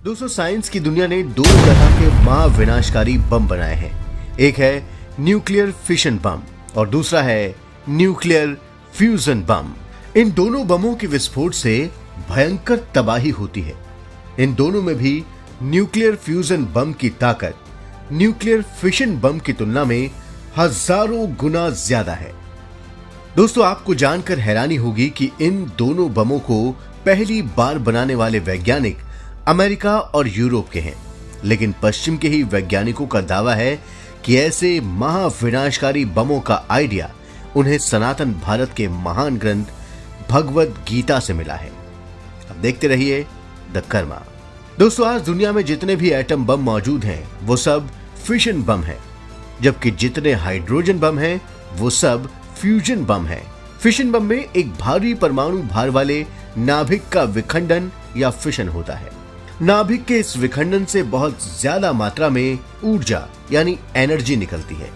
दोस्तों, साइंस की दुनिया ने दो तरह के महाविनाशकारी बम बनाए हैं। एक है न्यूक्लियर फिशन बम और दूसरा है न्यूक्लियर फ्यूजन बम। इन दोनों बमों के विस्फोट से भयंकर तबाही होती है। इन दोनों में भी न्यूक्लियर फ्यूजन बम की ताकत न्यूक्लियर फिशन बम की तुलना में हजारों गुना ज्यादा है। दोस्तों, आपको जानकर हैरानी होगी कि इन दोनों बमों को पहली बार बनाने वाले वैज्ञानिक अमेरिका और यूरोप के हैं, लेकिन पश्चिम के ही वैज्ञानिकों का दावा है कि ऐसे महाविनाशकारी बमों का आइडिया उन्हें सनातन भारत के महान ग्रंथ भगवत गीता से मिला है। अब देखते रहिए द कर्मा। दोस्तों, आज दुनिया में जितने भी एटम बम मौजूद हैं वो सब फिशन बम है, जबकि जितने हाइड्रोजन बम हैं वो सब फ्यूजन बम है। फिशन बम में एक भारी परमाणु भार वाले नाभिक का विखंडन या फिशन होता है। नाभिक के इस विखंडन से बहुत ज्यादा मात्रा में ऊर्जा यानी एनर्जी निकलती है,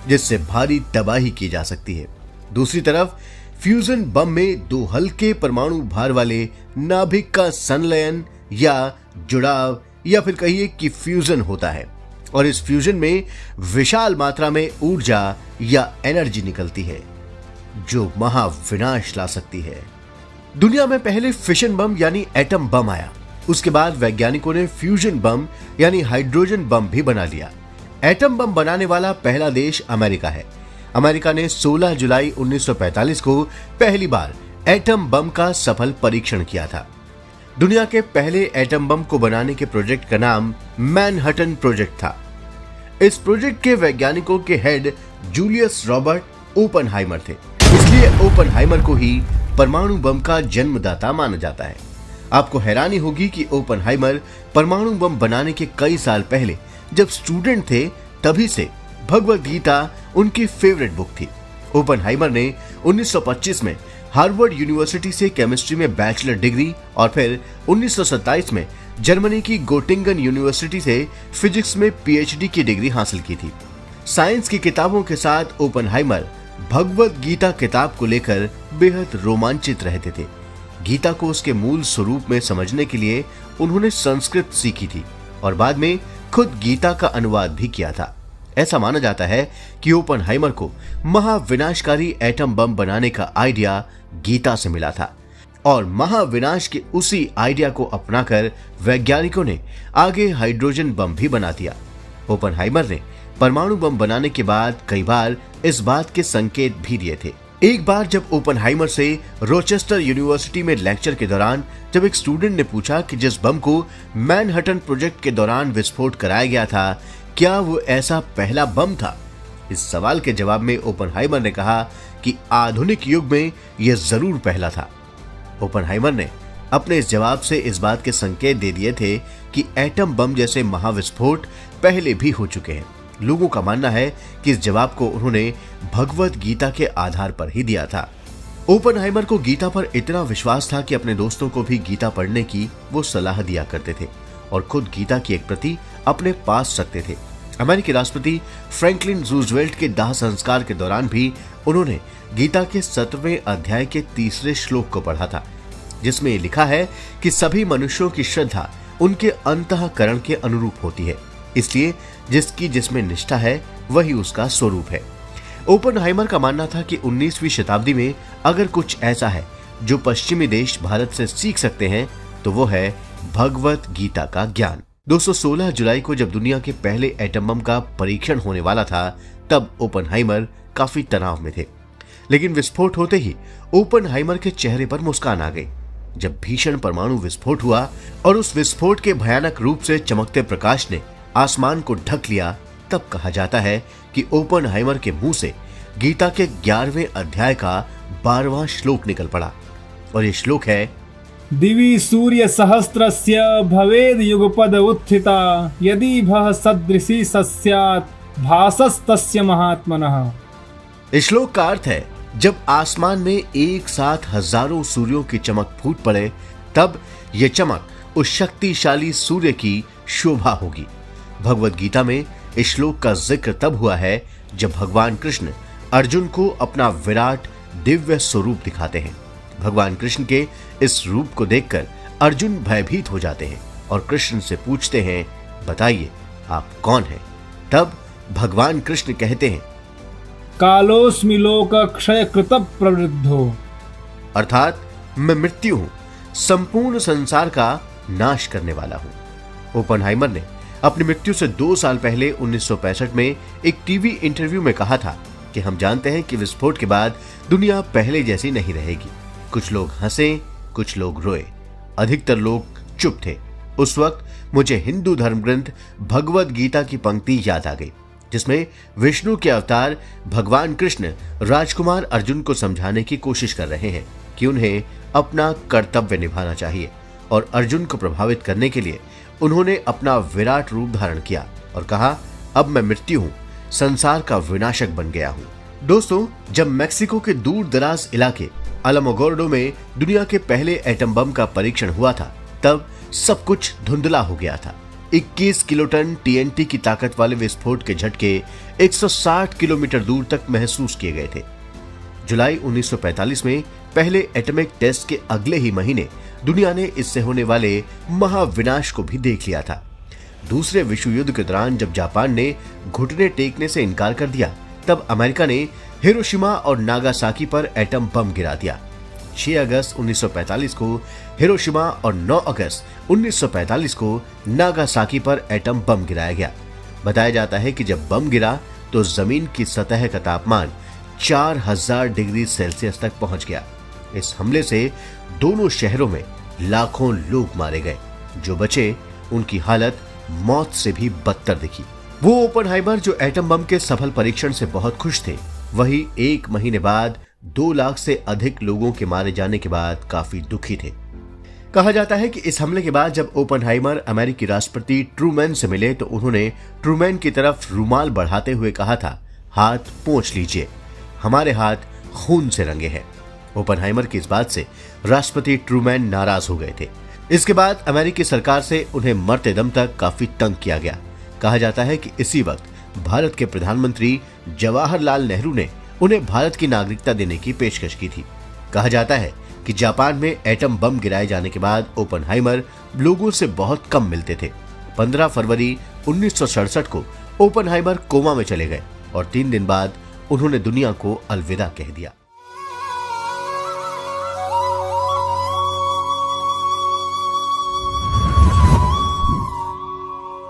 जिससे भारी तबाही की जा सकती है। दूसरी तरफ फ्यूजन बम में दो हल्के परमाणु भार वाले नाभिक का संलयन या जुड़ाव या फिर कहिए कि फ्यूजन होता है, और इस फ्यूजन में विशाल मात्रा में ऊर्जा या एनर्जी निकलती है जो महाविनाश ला सकती है। दुनिया में पहले फिशन बम यानी एटम बम आया, उसके बाद वैज्ञानिकों ने फ्यूजन बम यानी हाइड्रोजन बम भी बना लिया। एटम बम बनाने वाला पहला देश अमेरिका है। अमेरिका ने 16 जुलाई 1945 को पहली बार एटम बम का सफल परीक्षण किया था। दुनिया के पहले एटम बम को बनाने के प्रोजेक्ट का नाम मैनहट्टन प्रोजेक्ट था। इस प्रोजेक्ट के वैज्ञानिकों के हेड जूलियस रॉबर्ट ओपेनहाइमर थे, इसलिए ओपेनहाइमर को ही परमाणु बम का जन्मदाता माना जाता है। आपको हैरानी होगी कि ओपेनहाइमर परमाणु बम बनाने के कई साल पहले जब स्टूडेंट थे तभी से भगवत गीता उनकी फेवरेट बुक थी। ओपेनहाइमर ने 1925 में हार्वर्ड यूनिवर्सिटी से केमिस्ट्री में बैचलर डिग्री और फिर 1927 में जर्मनी की गोटिंगन यूनिवर्सिटी से फिजिक्स में पीएचडी की डिग्री हासिल की थी। साइंस की किताबों के साथ ओपेनहाइमर भगवत गीता किताब को लेकर बेहद रोमांचित रहते थे। गीता को उसके मूल स्वरूप में समझने के लिए उन्होंने संस्कृत सीखी थी और बाद में खुद गीता का अनुवाद भी किया था। ऐसा माना जाता है कि ओपेनहाइमर को महाविनाशकारी एटम बम बनाने का आइडिया गीता से मिला था और महाविनाश के उसी आइडिया को अपनाकर वैज्ञानिकों ने आगे हाइड्रोजन बम भी बना दिया। ओपेनहाइमर ने परमाणु बम बनाने के बाद कई बार इस बात के संकेत भी दिए थे। एक बार जब ओपेनहाइमर से रोचेस्टर यूनिवर्सिटी में लेक्चर के दौरान जब एक स्टूडेंट ने पूछा कि जिस बम को मैनहट्टन प्रोजेक्ट के दौरान विस्फोट कराया गया था, क्या वो ऐसा पहला बम था? इस सवाल के जवाब में ओपेनहाइमर ने कहा कि आधुनिक युग में यह जरूर पहला था। ओपेनहाइमर ने अपने इस जवाब से इस बात के संकेत दे दिए थे कि एटम बम जैसे महाविस्फोट पहले भी हो चुके हैं। लोगों का मानना है कि इस जवाब को उन्होंने भगवत गीता के आधार पर ही दिया था। ओपेनहाइमर को गीता पर इतना विश्वास था कि अपने दोस्तों को भी गीता पढ़ने की वो सलाह दिया करते थे और खुद गीता की एक प्रति अपने पास रखते थे। अमेरिकी राष्ट्रपति फ्रैंकलिन रूजवेल्ट के दाह संस्कार के दौरान भी उन्होंने गीता के 17वें अध्याय के 3रे श्लोक को पढ़ा था, जिसमें लिखा है कि सभी मनुष्यों की श्रद्धा उनके अंतःकरण के अनुरूप होती है, इसलिए जिसकी जिसमें निष्ठा है वही उसका स्वरूप है। ओपेनहाइमर का मानना था कि 19वीं शताब्दी में अगर कुछ ऐसा है जो पश्चिमी देश भारत से सीख सकते हैं तो वो है भगवत गीता का ज्ञान। दोस्तों, 16 जुलाई को जब दुनिया के पहले एटम बम का परीक्षण होने वाला था तब ओपेनहाइमर काफी तनाव में थे, लेकिन विस्फोट होते ही ओपेनहाइमर के चेहरे पर मुस्कान आ गई। जब भीषण परमाणु विस्फोट हुआ और उस विस्फोट के भयानक रूप से चमकते प्रकाश ने आसमान को ढक लिया, तब कहा जाता है कि ओपेनहाइमर के मुंह से गीता के 11वें अध्याय का 12वां श्लोक निकल पड़ा और ये श्लोक है, दिवि सूर्य सहस्त्रस्य भवेद युगपद उत्थिता यदि भः सदृशी सस्यात् भासस्तस्य महात्मनः। इस श्लोक का अर्थ है, जब आसमान में एक साथ हजारों सूर्यों की चमक फूट पड़े तब ये चमक उस शक्तिशाली सूर्य की शोभा होगी। भगवत गीता में इस श्लोक का जिक्र तब हुआ है जब भगवान कृष्ण अर्जुन को अपना विराट दिव्य स्वरूप दिखाते हैं। भगवान कृष्ण के इस रूप को देखकर अर्जुन भयभीत हो जाते हैं और कृष्ण से पूछते हैं, बताइए आप कौन हैं? तब भगवान कृष्ण कहते हैं, कालोस्मि लोक क्षय कृत प्रवृद्धो, अर्थात मैं मृत्यु हूं, संपूर्ण संसार का नाश करने वाला हूं। ओपनहाइमर ने अपनी मृत्यु से 2 साल पहले 1965 में एक टीवी इंटरव्यू में कहा था कि हम जानते हैं कि विस्फोट के बाद दुनिया पहले जैसी नहीं रहेगी। कुछ लोग हंसे, कुछ लोग रोए, अधिकतर लोग चुप थे। उस वक्त मुझे हिंदू धर्म ग्रंथ भगवद गीता की पंक्ति याद आ गई, जिसमें विष्णु के अवतार भगवान कृष्ण राजकुमार अर्जुन को समझाने की कोशिश कर रहे हैं कि उन्हें अपना कर्तव्य निभाना चाहिए, और अर्जुन को प्रभावित करने के लिए उन्होंने अपना विराट रूप धारण किया और कहा, अब मैं मृत्यु हूं, संसार का विनाशक बन गया हूं। दोस्तों, जब मैक्सिको के दूर दराज इलाके अलामोगोर्डो में दुनिया के पहले एटम बम का परीक्षण हुआ था, तब सब कुछ धुंधला हो गया था। 21 किलोटन टीएनटी की ताकत वाले विस्फोट के झटके 160 किलोमीटर दूर तक महसूस किए गए थे। जुलाई 1945 में पहले एटॉमिक टेस्ट के अगले ही महीने दुनिया ने इससे होने वाले महाविनाश को भी देख लिया था। दूसरे विश्व युद्ध के दौरान जब जापान ने घुटने टेकने से इनकार कर दिया, तब अमेरिका ने हिरोशिमा और नागासाकी पर एटम बम गिरा दिया। 6 अगस्त 1945 को हिरोशिमा और 9 अगस्त 1945 को नागासाकी पर एटम बम गिराया गया। बताया जाता है कि जब बम गिरा तो जमीन की सतह का तापमान 4000 डिग्री सेल्सियस तक पहुंच गया। इस हमले से दोनों शहरों में लाखों लोग मारे गए। जो बचे उनकी हालत मौत से भी बदतर दिखी। वो ओपनहाइमर जो एटम बम के सफल परीक्षण से बहुत खुश थे, वही 1 महीने बाद 2 लाख से अधिक लोगों के मारे जाने के बाद काफी दुखी थे। कहा जाता है कि इस हमले के बाद जब ओपनहाइमर अमेरिकी राष्ट्रपति ट्रूमैन से मिले तो उन्होंने ट्रूमैन की तरफ रुमाल बढ़ाते हुए कहा था, हाथ पोंछ लीजिए, हमारे हाथ खून से रंगे हैं। ओपनहाइमर की इस बात से राष्ट्रपति ट्रूमैन नाराज हो गए थे। इसके बाद अमेरिकी सरकार से उन्हें मरते दम तक काफी तंग किया गया। कहा जाता है कि इसी वक्त भारत के प्रधानमंत्री जवाहरलाल नेहरू ने उन्हें भारत की नागरिकता देने की पेशकश की थी। कहा जाता है कि जापान में एटम बम गिराए जाने के बाद ओपनहाइमर लोगों से बहुत कम मिलते थे। 15 फरवरी 1967 को ओपनहाइमर कोमा में चले गए और 3 दिन बाद उन्होंने दुनिया को अलविदा कह दिया।